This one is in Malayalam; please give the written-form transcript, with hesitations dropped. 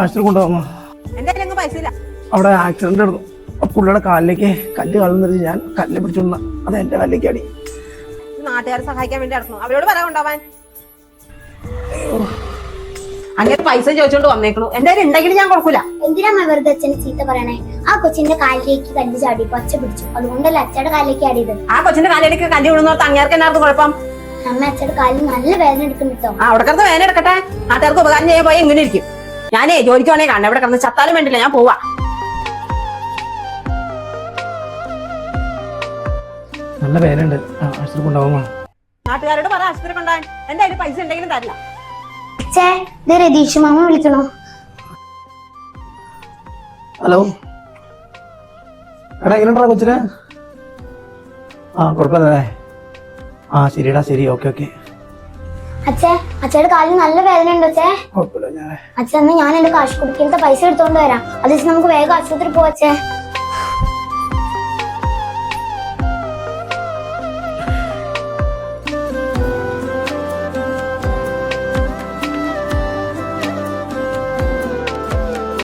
ആശുപത്രി കൊണ്ടുപോകാമോ? അവിടെ ആക്സിഡന്റ് നടന്നു. പുള്ളിയുടെ കാലിലേക്ക് കല്ല് കളന്നിട്ട് ഞാൻ കല്ല് പിടിച്ചോണ്ട അത് എന്റെ കാലിലേക്ക് അടി. നാട്ടുകാരെ സഹായിക്കാൻ വേണ്ടി നടന്നു. അവരോട് പറയാണ്ടാവാൻ അങ്ങനെ പൈസ ചോദിച്ചോണ്ട് വന്നേക്കണു. എന്റെ ഉണ്ടെങ്കിൽ ഞാൻ കൊടുക്കൂല. എന്തിനാ വെറുതെ അച്ഛനെ ചീത്ത പറയണേ? ആ കൊച്ചിന്റെ കാലിലേക്ക് കല്ല് ചാടി പച്ച പിടിച്ചു. അതുകൊണ്ടല്ലേ അച്ഛയുടെ കാലിലേക്ക് ആടിയത്. ആ കൊച്ചിന്റെ കാലിലേക്ക് കല്ല് വിടുന്നോർത്ത് അങ്ങേർക്ക് എന്നായിരുന്നു കുഴപ്പം? അമ്മ അച്ഛയുടെ കാലിൽ നല്ല വേദന എടുക്കും കേട്ടോ. അവിടെ കിടന്ന് വേദന എടുക്കട്ടെ. നാട്ടുകാർക്ക് ഉപകാരം ചെയ്യാൻ പോയി ഇങ്ങനെ ഇരിക്കും. ഞാനേ ജോലിക്ക് വേണേ കാണണം. ഇവിടെ കിടന്ന് ചത്താലും വേണ്ടില്ല, ഞാൻ പോവാ. നല്ല വേദന ഉണ്ട്, ആശുപത്രി കൊണ്ടുപോകാമോ? നാട്ടുകാരോട് പറ ആശുപത്രി കൊണ്ടുപോകാൻ. എന്റെ കയ്യിൽ പൈസ ഉണ്ടെങ്കിലും തരില്ല. രതീഷ് മാമ വിളിക്കണോ? ഹലോ എടാ, എങ്ങനെയുണ്ടാ കൊച്ചിന്? കുഴപ്പമില്ലേ? ശരിടാ, ശരി, ഓക്കെ ഓക്കെ. അച്ഛയുടെ കാലിൽ നല്ല വേദന ഉണ്ടോ അച്ഛേ? കുഴപ്പമില്ല. അച്ഛൻ ഞാൻ എന്റെ കാശ് കുടിക്കലത്തെ പൈസ എടുത്തോണ്ട് വരാം. അത് നമുക്ക് വേഗം ആശുപത്രി പോവച്ചേ.